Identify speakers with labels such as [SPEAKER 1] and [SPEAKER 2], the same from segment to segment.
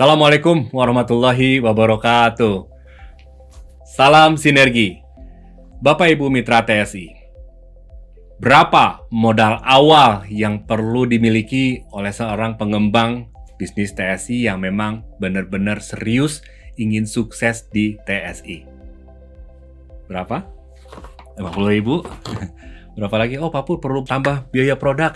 [SPEAKER 1] Assalamualaikum warahmatullahi wabarakatuh. Salam sinergi. Bapak Ibu Mitra TSI. Berapa modal awal yang perlu dimiliki oleh seorang pengembang bisnis TSI yang memang benar-benar serius ingin sukses di TSI? Berapa? 50.000? Berapa lagi? Oh, Pak Pur perlu tambah biaya produk.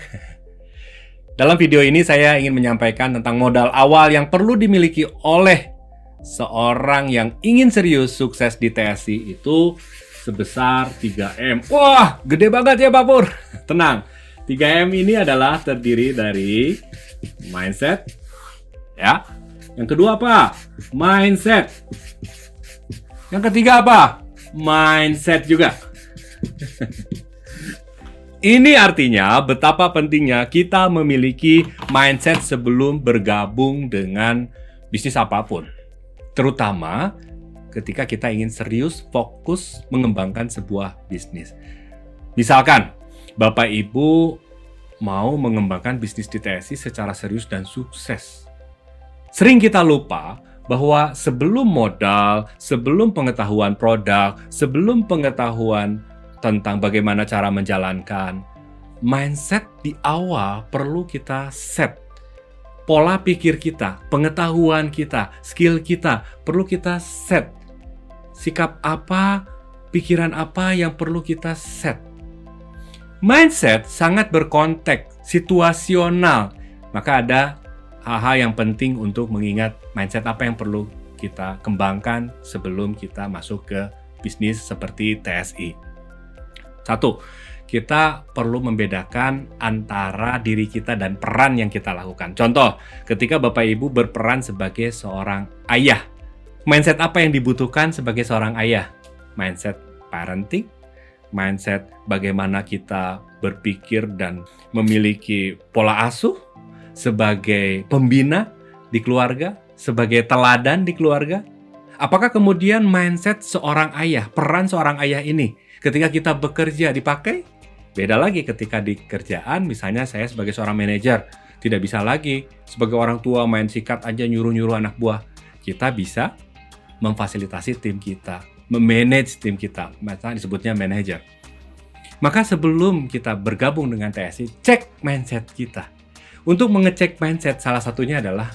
[SPEAKER 1] Dalam video ini saya ingin menyampaikan tentang modal awal yang perlu dimiliki oleh seorang yang ingin serius sukses di TSI itu sebesar 3M. Wah, gede banget ya Pak Pur. Tenang, 3M ini adalah terdiri dari mindset, ya. Yang kedua apa? Mindset. Yang ketiga apa? Mindset juga. Ini artinya betapa pentingnya kita memiliki mindset sebelum bergabung dengan bisnis apapun. Terutama ketika kita ingin serius fokus mengembangkan sebuah bisnis. Misalkan, Bapak Ibu mau mengembangkan bisnis di TSI secara serius dan sukses. Sering kita lupa bahwa sebelum modal, sebelum pengetahuan produk, sebelum pengetahuan tentang bagaimana cara menjalankan, mindset di awal perlu kita set. Pola pikir kita, pengetahuan kita, skill kita, perlu kita set. Sikap apa, pikiran apa yang perlu kita set. Mindset sangat berkonteks, situasional. Maka ada hal-hal yang penting untuk mengingat mindset apa yang perlu kita kembangkan sebelum kita masuk ke bisnis seperti TSI. Satu, kita perlu membedakan antara diri kita dan peran yang kita lakukan. Contoh, ketika Bapak Ibu berperan sebagai seorang ayah, mindset apa yang dibutuhkan sebagai seorang ayah? Mindset parenting, mindset bagaimana kita berpikir dan memiliki pola asuh sebagai pembina di keluarga, sebagai teladan di keluarga. Apakah kemudian mindset seorang ayah, peran seorang ayah ini ketika kita bekerja dipakai? Beda lagi ketika di kerjaan, misalnya saya sebagai seorang manajer, tidak bisa lagi sebagai orang tua main sikat aja nyuruh-nyuruh anak buah. Kita bisa memfasilitasi tim kita, memanage tim kita, misalnya disebutnya manajer. Maka sebelum kita bergabung dengan TSI, cek mindset kita. Untuk mengecek mindset, salah satunya adalah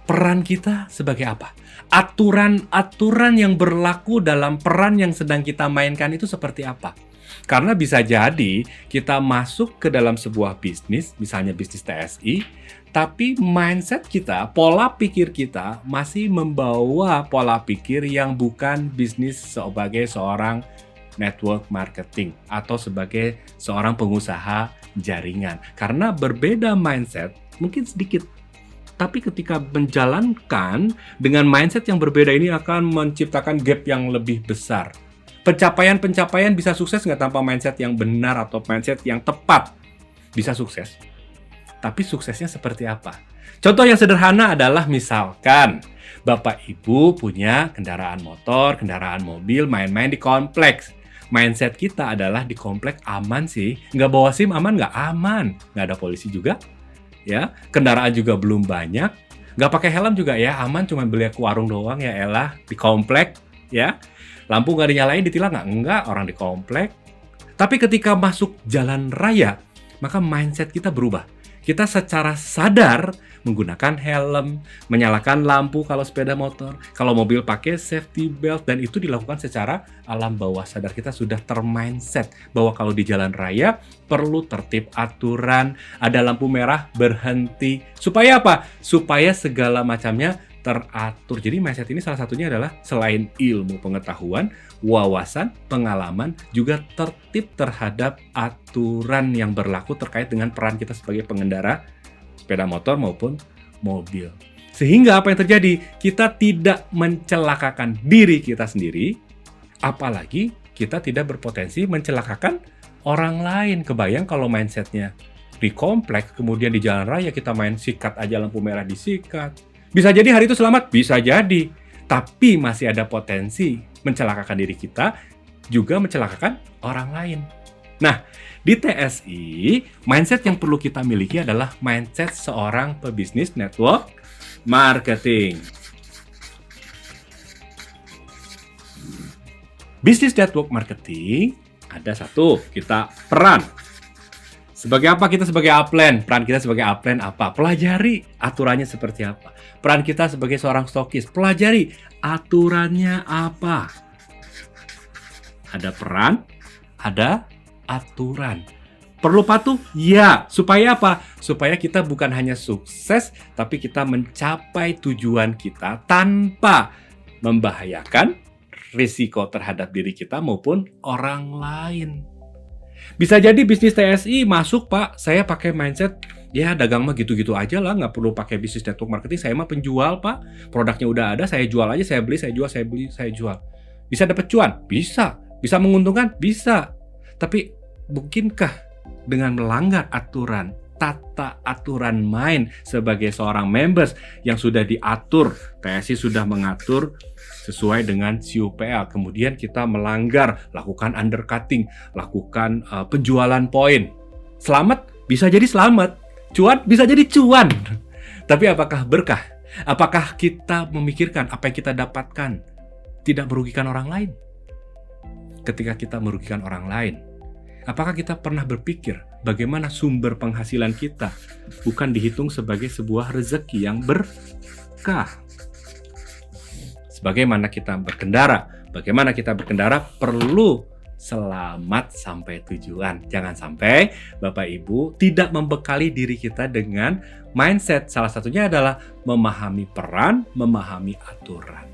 [SPEAKER 1] peran kita sebagai apa? Aturan-aturan yang berlaku dalam peran yang sedang kita mainkan itu seperti apa? Karena bisa jadi kita masuk ke dalam sebuah bisnis, misalnya bisnis TSI, tapi mindset kita, pola pikir kita masih membawa pola pikir yang bukan bisnis sebagai seorang network marketing atau sebagai seorang pengusaha jaringan. Karena berbeda mindset, mungkin sedikit. Tapi ketika menjalankan dengan mindset yang berbeda ini akan menciptakan gap yang lebih besar. Pencapaian-pencapaian bisa sukses nggak tanpa mindset yang benar atau mindset yang tepat? Bisa sukses. Tapi suksesnya seperti apa? Contoh yang sederhana adalah misalkan Bapak Ibu punya kendaraan motor, kendaraan mobil, main-main di kompleks. Mindset kita adalah di kompleks aman sih. Nggak bawa SIM aman nggak? Aman. Nggak ada polisi juga. Ya, kendaraan juga belum banyak, nggak pakai helm juga ya, aman, cuma beli ke warung doang ya elah, di komplek, ya. Lampu nggak dinyalain, ditilang nggak? Enggak, orang di komplek. Tapi ketika masuk jalan raya, maka mindset kita berubah. Kita secara sadar menggunakan helm, menyalakan lampu kalau sepeda motor, kalau mobil pakai safety belt, dan itu dilakukan secara alam bawah sadar. Kita sudah termindset bahwa kalau di jalan raya perlu tertib aturan, ada lampu merah berhenti. Supaya apa? Supaya segala macamnya teratur. Jadi mindset ini salah satunya adalah selain ilmu pengetahuan, wawasan, pengalaman, juga tertib terhadap aturan yang berlaku terkait dengan peran kita sebagai pengendara sepeda motor maupun mobil. Sehingga apa yang terjadi? Kita tidak mencelakakan diri kita sendiri, apalagi kita tidak berpotensi mencelakakan orang lain. Kebayang kalau mindsetnya di kompleks, kemudian di jalan raya kita main sikat aja, lampu merah disikat. Bisa jadi hari itu selamat, bisa jadi. Tapi masih ada potensi mencelakakan diri kita, juga mencelakakan orang lain. Nah, di TSI, mindset yang perlu kita miliki adalah mindset seorang pebisnis network marketing. Bisnis network marketing ada satu, kita peran. Sebagai apa kita sebagai upline? Peran kita sebagai upline apa? Pelajari aturannya seperti apa. Peran kita sebagai seorang stokis, pelajari aturannya apa. Ada peran, ada aturan. Perlu patuh? Ya. Supaya apa? Supaya kita bukan hanya sukses, tapi kita mencapai tujuan kita tanpa membahayakan risiko terhadap diri kita maupun orang lain. Bisa jadi bisnis TSI masuk, Pak, saya pakai mindset, ya dagang mah gitu-gitu aja lah, nggak perlu pakai bisnis network marketing, saya mah penjual, Pak. Produknya udah ada, saya jual aja, saya beli, saya jual, saya beli, saya jual. Bisa dapat cuan? Bisa. Bisa menguntungkan? Bisa. Tapi mungkinkah dengan melanggar aturan, tata aturan main sebagai seorang members yang sudah diatur, TSI sudah mengatur sesuai dengan CUPL, kemudian kita melanggar, lakukan undercutting, lakukan penjualan poin. Selamat, bisa jadi selamat. Cuan, bisa jadi cuan. Tapi apakah berkah? Apakah kita memikirkan apa yang kita dapatkan tidak merugikan orang lain? Ketika kita merugikan orang lain, apakah kita pernah berpikir bagaimana sumber penghasilan kita bukan dihitung sebagai sebuah rezeki yang berkah? Bagaimana kita berkendara perlu selamat sampai tujuan. Jangan sampai Bapak Ibu tidak membekali diri kita dengan mindset. Salah satunya adalah memahami peran, memahami aturan.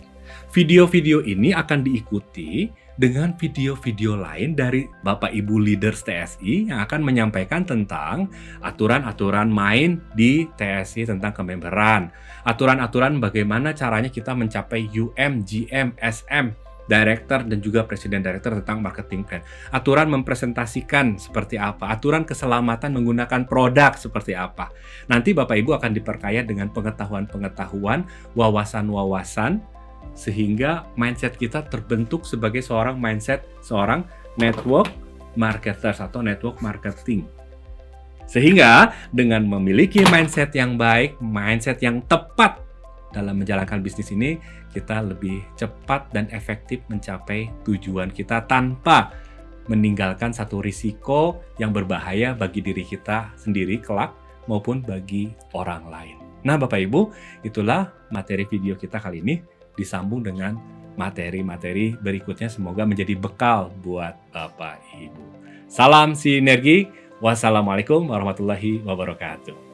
[SPEAKER 1] Video-video ini akan diikuti dengan video-video lain dari Bapak Ibu leaders TSI yang akan menyampaikan tentang aturan-aturan main di TSI tentang kememberan. Aturan-aturan bagaimana caranya kita mencapai UM, GM, SM, Director dan juga Presiden Director tentang marketing plan. Aturan mempresentasikan seperti apa, aturan keselamatan menggunakan produk seperti apa. Nanti Bapak Ibu akan diperkaya dengan pengetahuan-pengetahuan, wawasan-wawasan, sehingga mindset kita terbentuk sebagai seorang network marketers atau network marketing. Sehingga dengan memiliki mindset yang baik, mindset yang tepat dalam menjalankan bisnis ini, kita lebih cepat dan efektif mencapai tujuan kita tanpa meninggalkan satu risiko yang berbahaya bagi diri kita sendiri kelak maupun bagi orang lain. Nah, Bapak Ibu, itulah materi video kita kali ini, disambung dengan materi-materi berikutnya, semoga menjadi bekal buat Bapak Ibu. Salam sinergi. Wassalamualaikum warahmatullahi wabarakatuh.